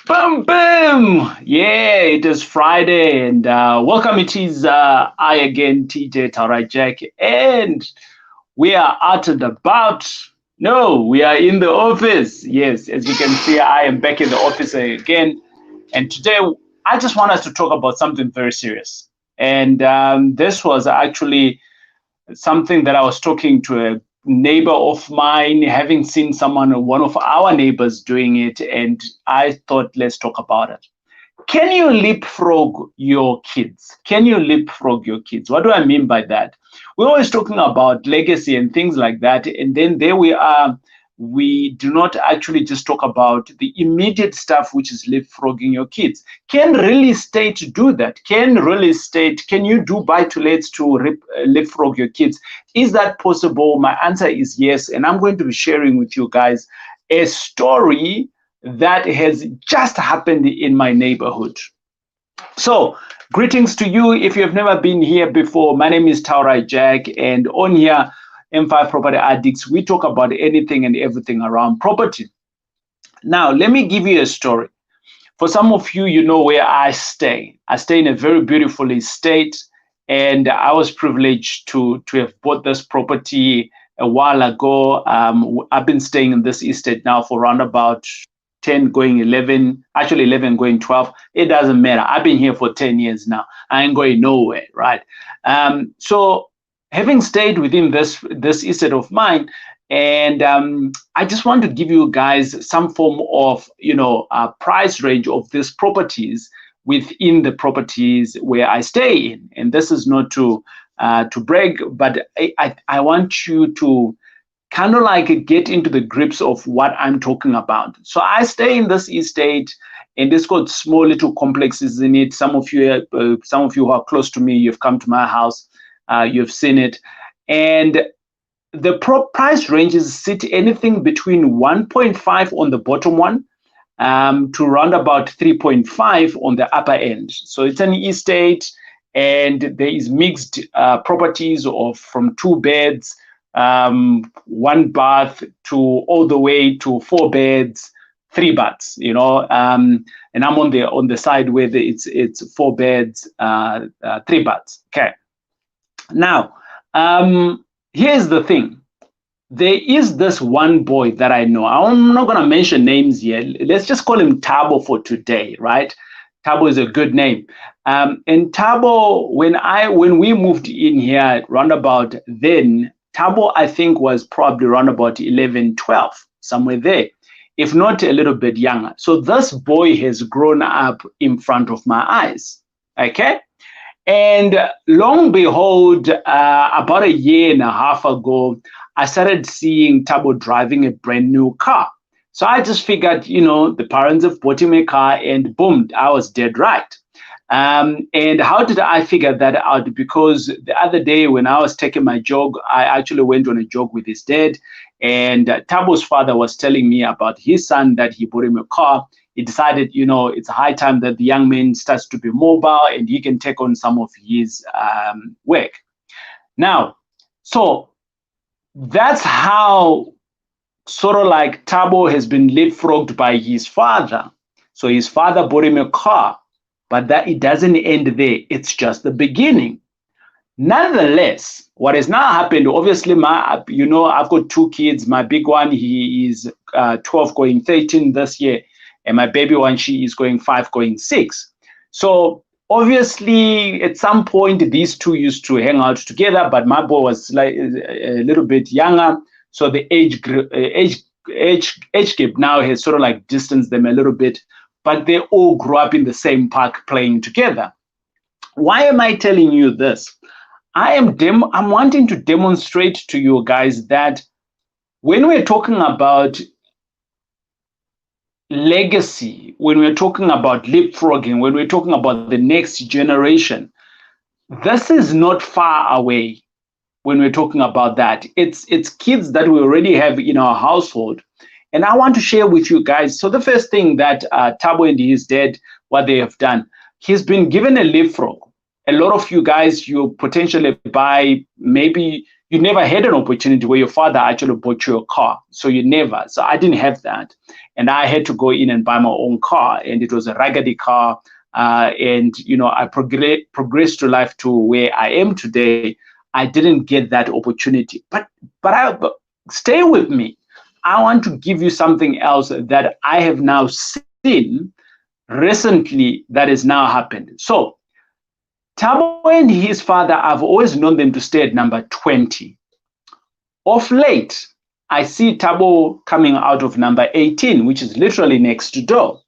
Boom, boom. Yeah, it is Friday, and welcome. It is I again, TJ Taurai Jack, and we are out and about. No, we are in the office. Yes, as you can see, I am back in the office again, and today I just want us to talk about something very serious. And this was actually something that I was talking to a neighbor of mine, having seen one of our neighbors doing it, and I thought, let's talk about it. Can you leapfrog your kids? Can you leapfrog your kids? What do I mean by that? We're always talking about legacy and things like that, and then there we are. We do not actually just talk about the immediate stuff, which is leapfrogging your kids. Can real estate do that? Can you do buy to lets to leapfrog your kids? Is that possible? My answer is yes, and I'm going to be sharing with you guys a story that has just happened in my neighborhood. So, greetings to you. If you have never been here before, my name is Taurai Jack, and on here, M5 Property Addicts, we talk about anything and everything around property. Now, let me give you a story. For some of you, you know where I stay. I stay in a very beautiful estate, and I was privileged to have bought this property a while ago. I've been staying in this estate now for around about 10 going 11, actually 11 going 12. It doesn't matter. I've been here for 10 years now. I ain't going nowhere, right? So having stayed within this estate of mine, and I just want to give you guys some form of, price range of these properties within the properties where I stay in. And this is not to brag, but I want you to kind of like get into the grips of what I'm talking about. So I stay in this estate, and it's got small little complexes in it. Some of you who are close to me, you've come to my house, you've seen it, and the price ranges sit anything between 1.5 on the bottom one to around about 3.5 on the upper end. So it's an estate, and there is mixed properties of from 2 beds, 1 bath to all the way to 4 beds, 3 baths, and I'm on the side where it's 4 beds, 3 baths. Okay. Now, here's the thing. There is this one boy that I know. I'm not gonna mention names here. Let's just call him Tabo for today, right? Tabo is a good name. And Tabo, when we moved in here, roundabout then, Tabo, I think, was probably around about 11, 12, somewhere there, if not a little bit younger. So this boy has grown up in front of my eyes, okay? And long behold, about a year and a half ago, I started seeing Tabo driving a brand new car. So I just figured, the parents have bought him a car, and boom, I was dead right. And how did I figure that out? Because the other day when I was taking my jog, I actually went on a jog with his dad, and Tabo's father was telling me about his son that he bought him a car. He decided, it's high time that the young man starts to be mobile and he can take on some of his work. Now, so that's how sort of like Tabo has been leapfrogged by his father. So his father bought him a car. But that it doesn't end there. It's just the beginning. Nonetheless, what has now happened, obviously, I've got 2 kids. My big one, he is 12 going 13 this year. And my baby one, she is going 5 going 6. So obviously, at some point, these 2 used to hang out together. But my boy was like a little bit younger. So the age gap now has sort of like distanced them a little bit. But they all grew up in the same park playing together. Why am I telling you this? I'm wanting to demonstrate to you guys that when we're talking about legacy, when we're talking about leapfrogging, when we're talking about the next generation, this is not far away when we're talking about that. It's kids that we already have in our household. And I want to share with you guys. So the first thing that Tabo and his dad, what they have done, he's been given a leapfrog. A lot of you guys, you potentially buy, maybe you never had an opportunity where your father actually bought you a car. So you never. So I didn't have that. And I had to go in and buy my own car. And it was a raggedy car. And, I progressed to life to where I am today. I didn't get that opportunity. But stay with me. I want to give you something else that I have now seen recently that has now happened. So Thabo and his father, I've always known them to stay at number 20. Of late, I see Thabo coming out of number 18, which is literally next door.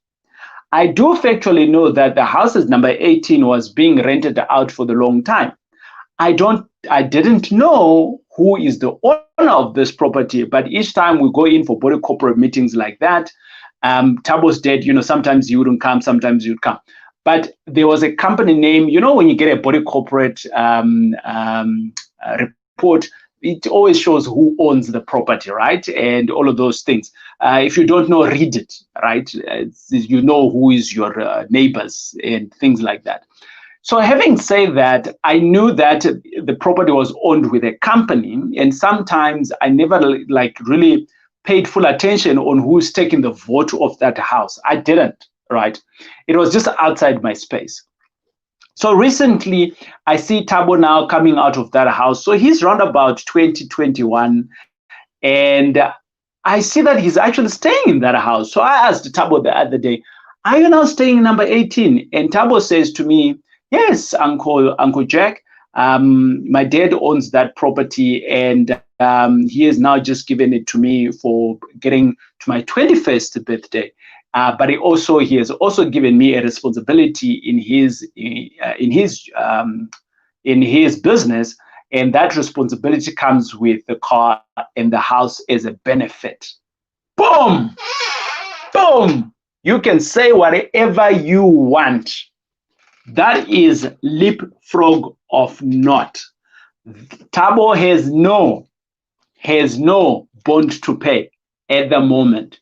I do factually know that the house's number 18 was being rented out for the long time. I didn't know who is the owner of this property, but each time we go in for body corporate meetings like that, Thabo's dad, sometimes you wouldn't come, sometimes you'd come. But there was a company name, when you get a body corporate report, it always shows who owns the property, right? And all of those things. If you don't know, read it, right? You know who is your neighbors and things like that. So having said that, I knew that the property was owned with a company, and sometimes I never really paid full attention on who's taking the vote of that house. I didn't, right? It was just outside my space. So recently, I see Thabo now coming out of that house. So he's around about 2021, and I see that he's actually staying in that house. So I asked Thabo the other day, "Are you now staying in number 18?" And Thabo says to me, "Yes, Uncle Jack. My dad owns that property, and he has now just given it to me for getting to my 21st birthday. But he has also given me a responsibility in his business, and that responsibility comes with the car and the house as a benefit." Boom, boom. You can say whatever you want. That is leapfrog of not. Thabo has no bond to pay at the moment.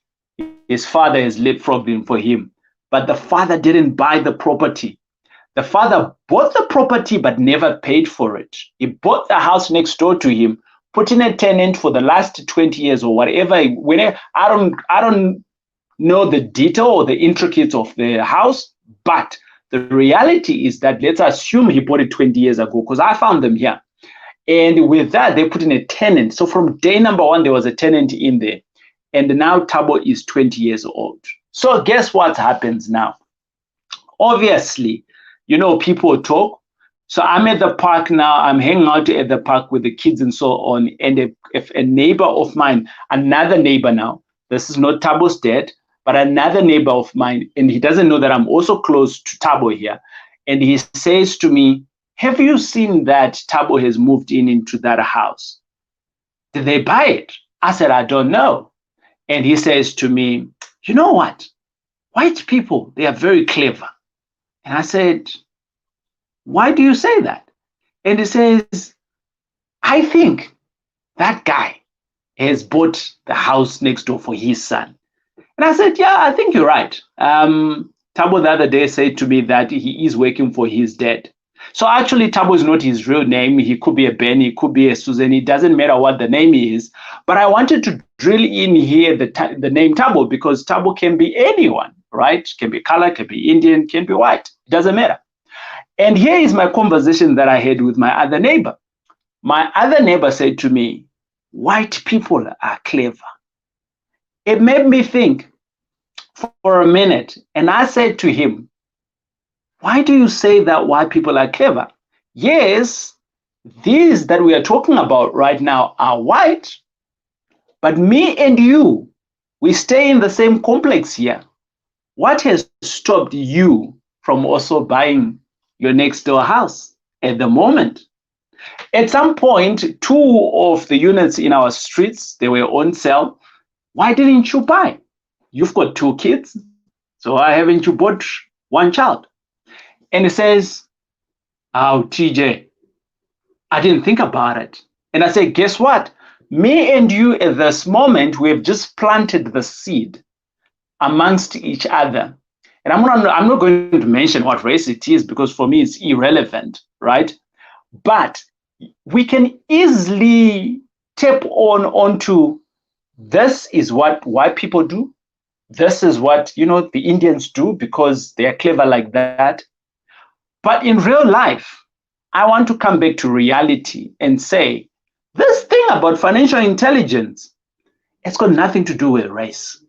His father has leapfrogged him for him, but the father didn't buy the property. The father bought the property but never paid for it. He bought the house next door to him, put in a tenant for the last 20 years or whatever. I don't know the detail or the intricacies of the house, but the reality is that let's assume he bought it 20 years ago, because I found them here. And with that, they put in a tenant. So from day number one, there was a tenant in there. And now Thabo is 20 years old. So guess what happens now? Obviously, people talk. So I'm at the park now. I'm hanging out at the park with the kids and so on. And if a neighbor of mine, another neighbor now, this is not Thabo's dad, but another neighbor of mine, and he doesn't know that I'm also close to Thabo here. And he says to me, "Have you seen that Thabo has moved into that house? Did they buy it?" I said, "I don't know." And he says to me, "You know what? White people, they are very clever." And I said, "Why do you say that?" And he says, "I think that guy has bought the house next door for his son." And I said, "Yeah, I think you're right." Thabo the other day said to me that he is working for his dad. So actually, Thabo is not his real name. He could be a Ben, he could be a Susan. It doesn't matter what the name is. But I wanted to drill in here the name Thabo, because Thabo can be anyone, right? Can be color, can be Indian, can be white. It doesn't matter. And here is my conversation that I had with my other neighbor. My other neighbor said to me, "White people are clever." It made me think for a minute. And I said to him, "Why do you say that white people are clever?" Yes, these that we are talking about right now are white, but me and you, we stay in the same complex here. What has stopped you from also buying your next door house at the moment? At some point, 2 of the units in our streets, they were on sale. Why didn't you buy? You've got 2 kids, so why haven't you bought 1 child? And he says, "Oh, TJ, I didn't think about it." And I say, "Guess what? Me and you at this moment, we have just planted the seed amongst each other." And I'm not going to mention what race it is, because for me it's irrelevant, right? But we can easily tap onto this is what white people do. This is what, the Indians do because they are clever like that. But in real life, I want to come back to reality and say, this thing about financial intelligence, it's got nothing to do with race.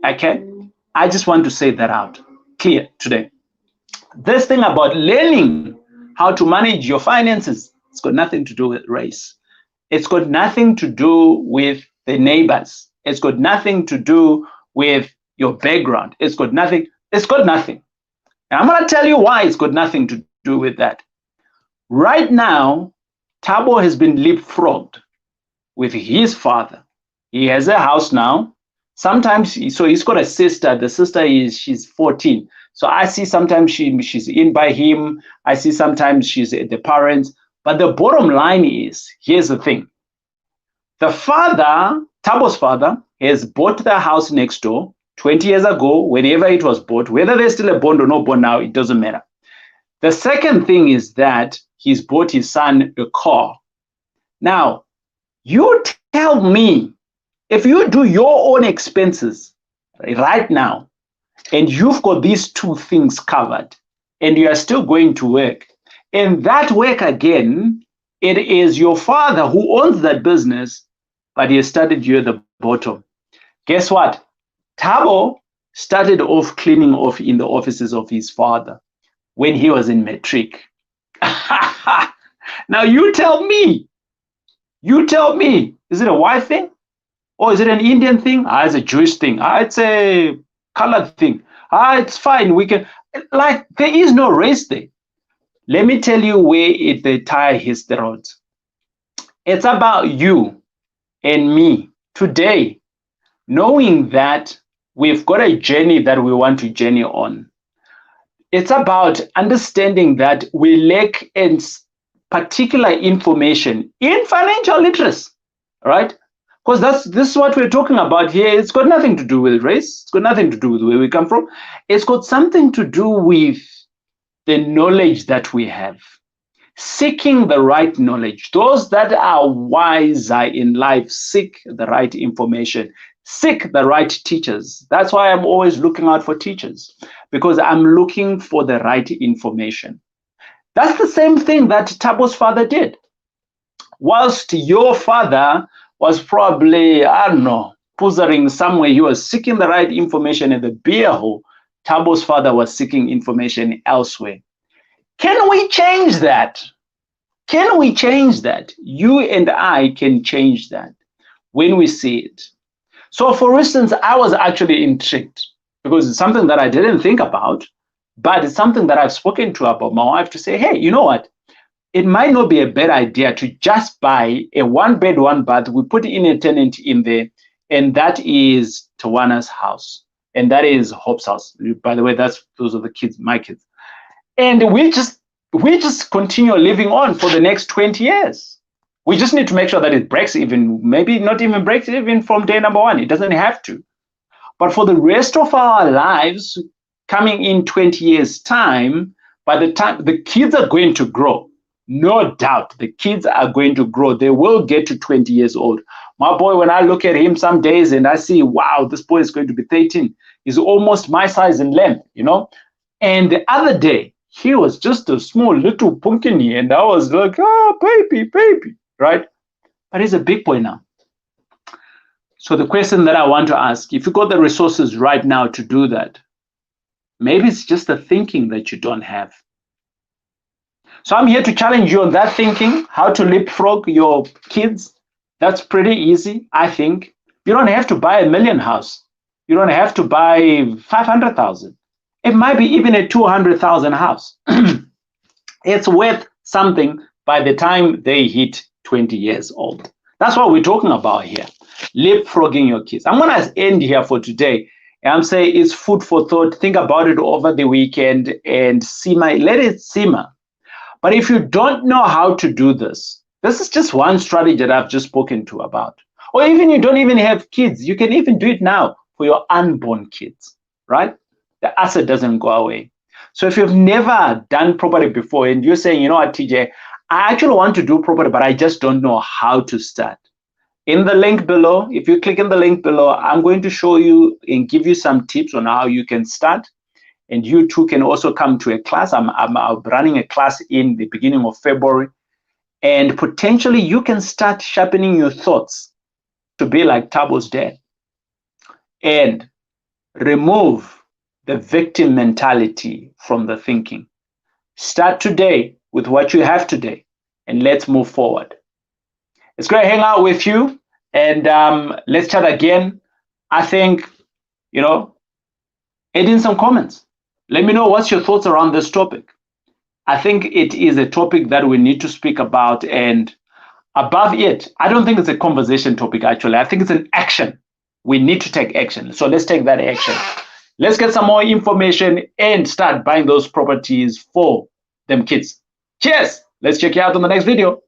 Okay? I just want to say that out clear today. This thing about learning how to manage your finances, it's got nothing to do with race. It's got nothing to do with the neighbors. It's got nothing to do with your background. It's got nothing. And I'm going to tell you why it's got nothing to do with that. Right now, Thabo has been leapfrogged with his father. He has a house now. Sometimes, so he's got a sister. The sister she's 14. So I see sometimes she's in by him. I see sometimes she's at the parents. But the bottom line is, here's the thing. The father, Thabo's father, has bought the house next door 20 years ago, whenever it was bought. Whether there's still a bond or no bond now, it doesn't matter. The second thing is that he's bought his son a car. Now, you tell me, if you do your own expenses right now, and you've got these two things covered, and you are still going to work, and that work again, it is your father who owns that business, but he has started you at the bottom. Guess what? Thabo started off cleaning off in the offices of his father when he was in matric. Now you tell me, is it a white thing? Or is it an Indian thing? It's a Jewish thing. It's a colored thing. It's fine. We can, like, there is no race there. Let me tell you where the tire hits the road. It's about you and me today, knowing that we've got a journey that we want to journey on. It's about understanding that we lack in particular information in financial literacy, right? Because this is what we're talking about here. It's got nothing to do with race. It's got nothing to do with where we come from. It's got something to do with the knowledge that we have. Seeking the right knowledge. Those that are wiser in life seek the right information. Seek the right teachers. That's why I'm always looking out for teachers, because I'm looking for the right information. That's the same thing that Thabo's father did. Whilst your father was probably, I don't know, puzzering somewhere, he was seeking the right information at the beer hall, Thabo's father was seeking information elsewhere. Can we change that? Can we change that? You and I can change that when we see it. So for instance, I was actually intrigued because it's something that I didn't think about, but it's something that I've spoken to about my wife to say, hey, you know what? It might not be a bad idea to just buy a 1-bed, 1-bath. We put in a tenant in there, and that is Tawana's house, and that is Hope's house. By the way, those are the kids, my kids, and we just continue living on for the next 20 years. We just need to make sure that it breaks even, maybe not even breaks even from day number 1. It doesn't have to. But for the rest of our lives, coming in 20 years' time, by the time the kids are going to grow, no doubt, the kids are going to grow. They will get to 20 years old. My boy, when I look at him some days and I see, wow, this boy is going to be 13. He's almost my size in length, And the other day, he was just a small little punkini, and I was like, baby, right? But he's a big boy now. So the question that I want to ask, if you got the resources right now to do that, maybe it's just the thinking that you don't have. So I'm here to challenge you on that thinking, how to leapfrog your kids. That's pretty easy, I think. You don't have to buy a $1 million house. You don't have to buy 500,000. It might be even a 200,000 house. It's worth something by the time they hit 20 years old. That's what we're talking about here. Leapfrogging your kids. I'm going to end here for today. I'm saying it's food for thought. Think about it over the weekend and let it simmer. But if you don't know how to do this is just one strategy that I've just spoken to about. Or even you don't even have kids, you can even do it now for your unborn kids, right? The asset doesn't go away. So if you've never done property before and you're saying, you know what, TJ, I actually want to do property, but I just don't know how to start. In the link below, if you click in the link below, I'm going to show you and give you some tips on how you can start. And you too can also come to a class. I'm running a class in the beginning of February. And potentially you can start sharpening your thoughts to be like Tabo's dad and remove the victim mentality from the thinking. Start today with what you have today, and let's move forward. It's great hanging out with you, and let's chat again. I think, add in some comments. Let me know what's your thoughts around this topic. I think it is a topic that we need to speak about, and above it, I don't think it's a conversation topic, actually. I think it's an action. We need to take action. So let's take that action. Let's get some more information and start buying those properties for them kids. Cheers. Let's check you out on the next video.